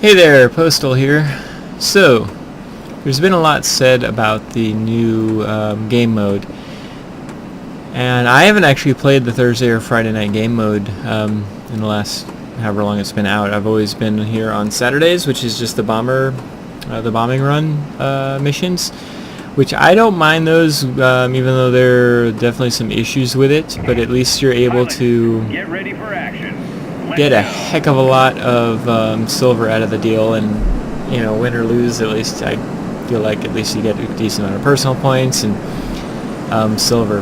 Hey there, Postal here. So, there's been a lot said about the new game mode, and I haven't actually played the Thursday or Friday night game mode in the last however long it's been out. I've always been here on Saturdays, which is just the bombing run missions, which I don't mind those, even though there are definitely some issues with it, but at least you're able to get ready for action. Get a heck of a lot of silver out of the deal, and you know, win or lose, at least I feel like at least you get a decent amount of personal points and silver.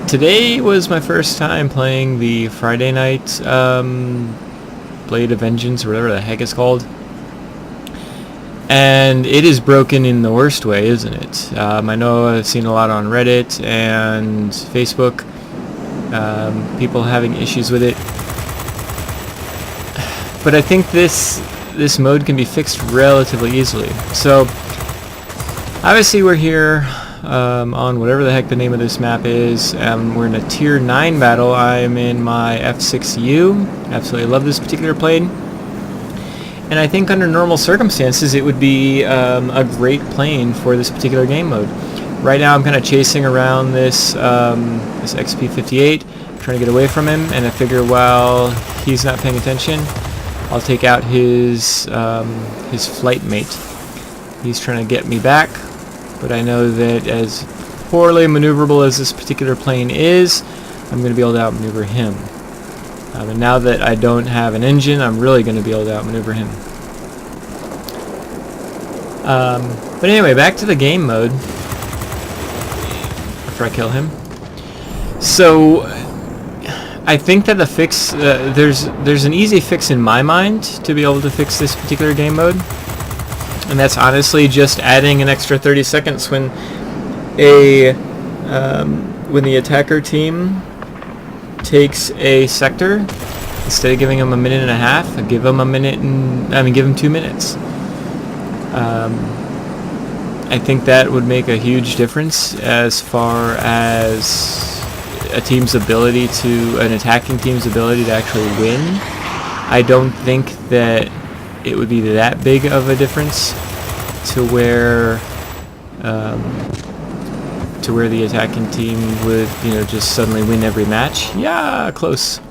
Today was my first time playing the Friday night Blade of Vengeance, or whatever the heck it's called, and it is broken in the worst way, isn't it? I know I've seen a lot on Reddit and Facebook, people having issues with it. But I think this mode can be fixed relatively easily. So, obviously we're here on whatever the heck the name of this map is. We're in a Tier 9 battle. I'm in my F6U. Absolutely love this particular plane. And I think under normal circumstances it would be a great plane for this particular game mode. Right now I'm kind of chasing around this XP-58, trying to get away from him, and I figure while he's not paying attention, I'll take out his flight mate. He's trying to get me back, but I know that as poorly maneuverable as this particular plane is, I'm going to be able to outmaneuver him. And now that I don't have an engine, I'm really going to be able to outmaneuver him. But anyway, back to the game mode. After I kill him. So, I think that the fix, there's an easy fix in my mind to be able to fix this particular game mode, and that's honestly just adding an extra 30 seconds when the attacker team takes a sector. Instead of giving them a minute and a half, I give them give them 2 minutes. I think that would make a huge difference as far as an attacking team's ability to actually win. I don't think that it would be that big of a difference to where the attacking team would, you know, just suddenly win every match. Yeah, close.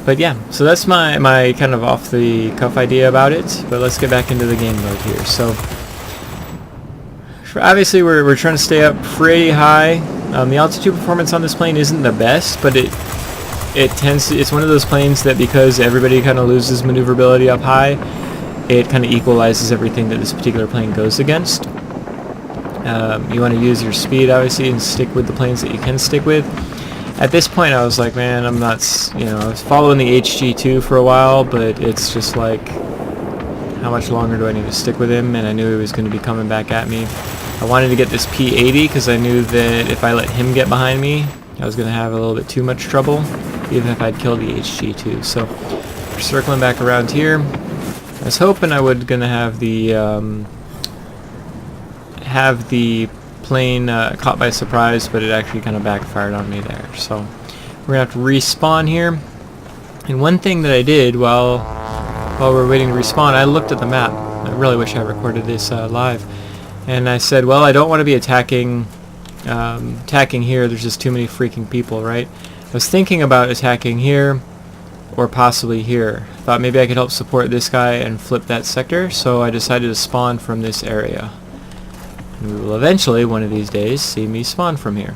But yeah, so that's my kind of off the cuff idea about it. But let's get back into the game mode here. So, obviously we're trying to stay up pretty high. The altitude performance on this plane isn't the best, but it's one of those planes that, because everybody kind of loses maneuverability up high, it kind of equalizes everything that this particular plane goes against. You want to use your speed, obviously, and stick with the planes that you can stick with. At this point I was like, man, I'm not, I was following the HG2 for a while, but it's just like, how much longer do I need to stick with him? And I knew he was going to be coming back at me. I wanted to get this P80 because I knew that if I let him get behind me, I was going to have a little bit too much trouble, even if I'd killed the HG2. So, we're circling back around here. I was hoping I would going to have the plane caught by surprise, but it actually kind of backfired on me there. So, we're going to have to respawn here. And one thing that I did while we're waiting to respawn, I looked at the map. I really wish I recorded this live. And I said, well, I don't want to be attacking here. There's just too many freaking people, right? I was thinking about attacking here or possibly here. Thought maybe I could help support this guy and flip that sector, so I decided to spawn from this area. And we will eventually, one of these days, see me spawn from here.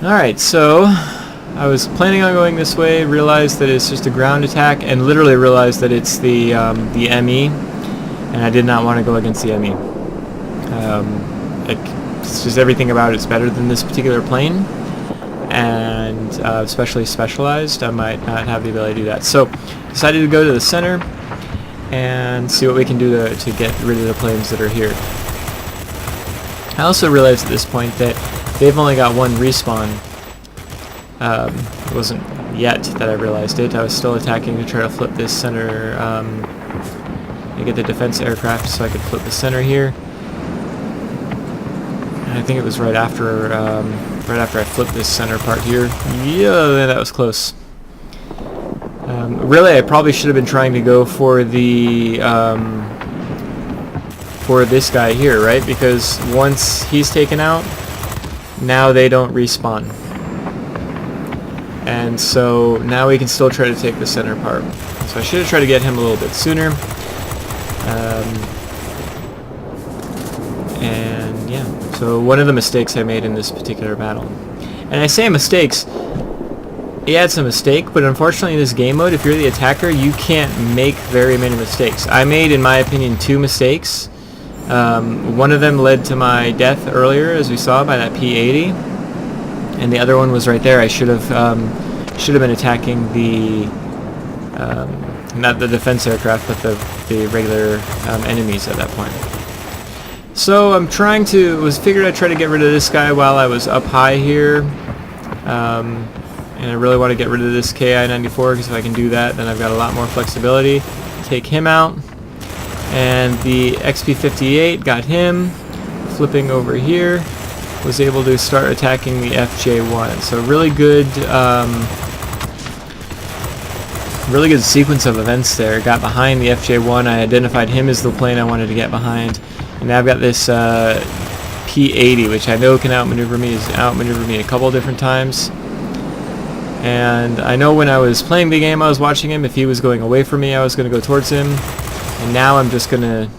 Alright, so I was planning on going this way, realized that it's just a ground attack, and literally realized that it's the ME, and I did not want to go against the ME. It's just everything about it's better than this particular plane, and especially specialized, I might not have the ability to do that. So, decided to go to the center and see what we can do to get rid of the planes that are here. I also realized at this point that they've only got one respawn. It wasn't yet that I realized it. I was still attacking to try to flip this center, and get the defense aircraft so I could flip the center here. I I think it was right after I flipped this center part here. Yeah, that was close. Really, I probably should have been trying to go for the for this guy here, right? Because once he's taken out, now they don't respawn. And so now we can still try to take the center part. So I should have tried to get him a little bit sooner. And yeah, so one of the mistakes I made in this particular battle. And I say mistakes, yeah, it's a mistake, but unfortunately in this game mode, if you're the attacker, you can't make very many mistakes. I made, in my opinion, 2 mistakes. One of them led to my death earlier, as we saw, by that P-80. And the other one was right there. I should have been attacking the not the defense aircraft, but the regular enemies at that point. So I'm figured I'd try to get rid of this guy while I was up high here, and I really want to get rid of this KI-94 because if I can do that, then I've got a lot more flexibility. Take him out, and the XP-58 got him. Flipping over here, was able to start attacking the FJ-1. So really good sequence of events there. Got behind the FJ-1. I identified him as the plane I wanted to get behind. And now I've got this P-80, which I know can outmaneuver me. He's outmaneuvered me a couple different times. And I know when I was playing the game, I was watching him. If he was going away from me, I was going to go towards him. And now I'm just gonna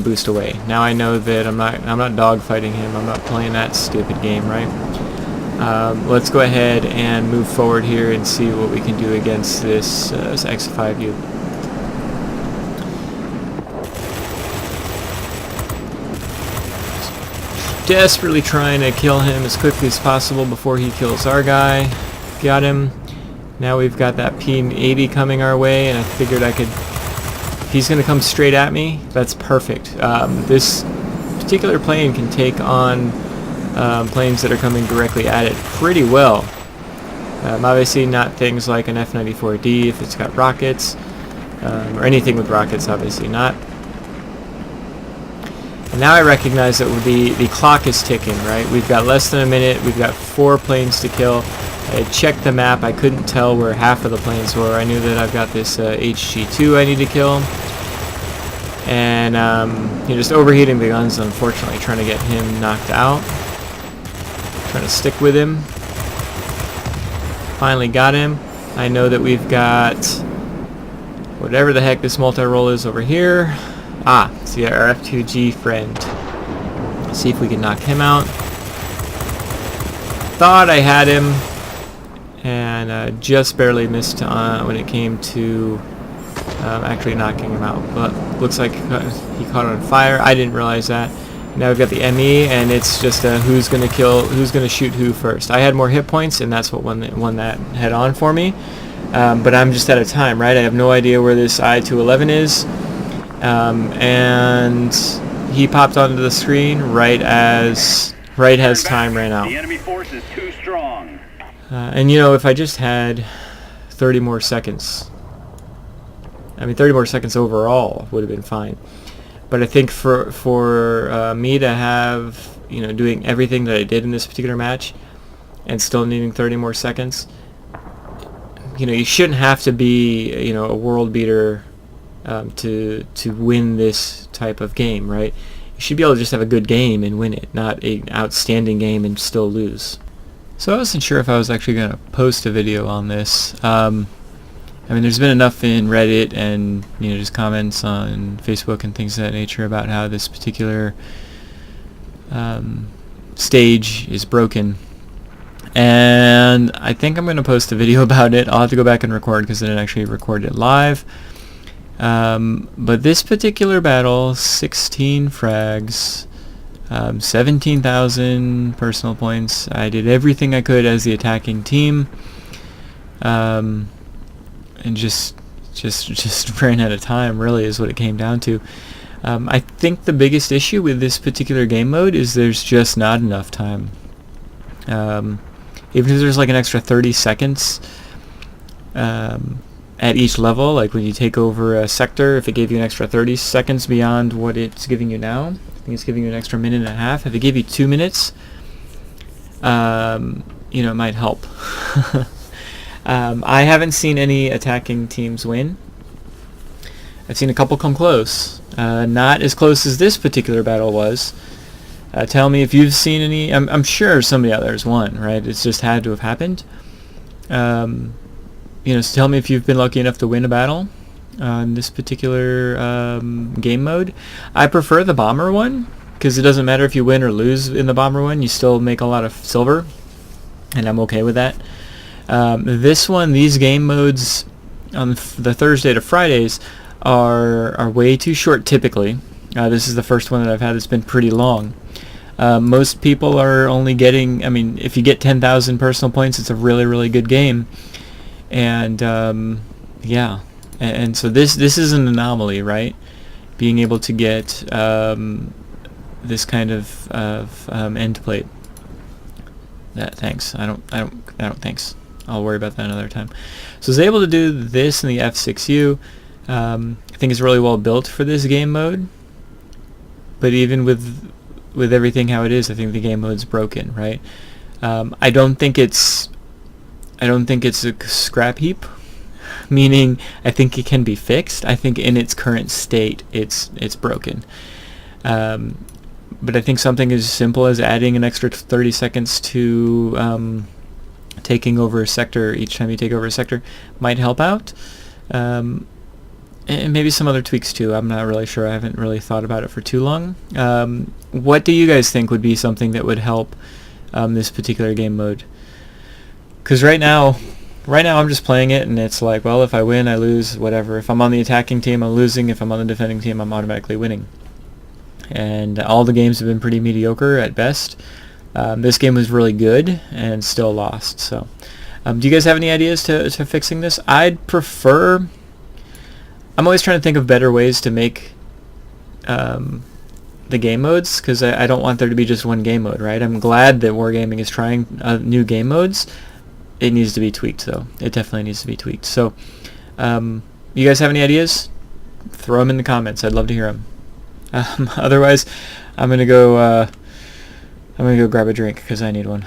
boost away. Now I know that I'm not dogfighting him. I'm not playing that stupid game, right? Let's go ahead and move forward here and see what we can do against this X5U. Desperately trying to kill him as quickly as possible before he kills our guy. Got him. Now we've got that P-80 coming our way, and I figured I could. If he's going to come straight at me, that's perfect. This particular plane can take on planes that are coming directly at it pretty well. Obviously not things like an F-94D if it's got rockets, or anything with rockets, obviously not. And now I recognize that the clock is ticking, right? We've got less than a minute, we've got 4 planes to kill. I checked the map, I couldn't tell where half of the planes were. I knew that I've got this HG2 I need to kill. And just overheating the guns, unfortunately, trying to get him knocked out. Trying to stick with him. Finally got him. I know that we've got whatever the heck this multi-roll is over here. Ah, see our F2G friend. Let's see if we can knock him out. Thought I had him, and just barely missed when it came to actually knocking him out. But looks like he caught on fire. I didn't realize that. Now we've got the ME, and it's just who's going to shoot who first. I had more hit points, and that's what won that head on for me. But I'm just out of time, right? I have no idea where this I-211 is. And he popped onto the screen right as time ran out. The enemy force is too strong. And if I just had 30 more seconds, 30 more seconds overall would have been fine. But I think for me to have, doing everything that I did in this particular match and still needing 30 more seconds, you shouldn't have to be, a world beater to win this type of game, right? You should be able to just have a good game and win it, not an outstanding game and still lose. So I wasn't sure if I was actually going to post a video on this. There's been enough in Reddit and just comments on Facebook and things of that nature about how this particular stage is broken. And I think I'm going to post a video about it. I'll have to go back and record because I didn't actually record it live. But this particular battle, 16 frags, 17,000 personal points. I did everything I could as the attacking team, and just ran out of time, really, is what it came down to. I think the biggest issue with this particular game mode is there's just not enough time. Even if there's like an extra 30 seconds at each level, like when you take over a sector, if it gave you an extra 30 seconds beyond what it's giving you now, I think think it's giving you an extra minute and a half. If it gave you 2 minutes, you know, it might help. I haven't seen any attacking teams win. I've seen a couple come close. Not as close as this particular battle was. Tell me if you've seen any. I'm sure somebody out there has won, right? It's just had to have happened. You know, so tell me if you've been lucky enough to win a battle on this particular game mode. I prefer the bomber one, because it doesn't matter if you win or lose in the bomber one, you still make a lot of silver, and I'm okay with that. This one, these game modes on the Thursday to Fridays are way too short typically. This is the first one that I've had that's been pretty long. Most people are only getting, I mean, if you get 10,000 personal points, it's a really, really good game. And yeah, and so this is an anomaly, right? Being able to get this kind of end plate. Thanks. I don't thanks. I'll worry about that another time. So I was able to do this in the F6U. I think it's really well built for this game mode. But even with everything how it is, I think the game mode's broken, right? I don't think it's a scrap heap, meaning I think it can be fixed. I think in its current state, it's broken. But I think something as simple as adding an extra 30 seconds to taking over a sector each time you take over a sector might help out. And maybe some other tweaks too. I'm not really sure. I haven't really thought about it for too long. What do you guys think would be something that would help this particular game mode? Because right now I'm just playing it, and it's like, well, if I win, I lose, whatever. If I'm on the attacking team, I'm losing. If I'm on the defending team, I'm automatically winning. And all the games have been pretty mediocre at best. This game was really good and still lost. So, do you guys have any ideas to fixing this? I'd prefer... I'm always trying to think of better ways to make the game modes, because I don't want there to be just one game mode, right? I'm glad that Wargaming is trying new game modes. It needs to be tweaked, though. It definitely needs to be tweaked. So, you guys have any ideas? Throw them in the comments. I'd love to hear them. Otherwise, I'm gonna go grab a drink because I need one.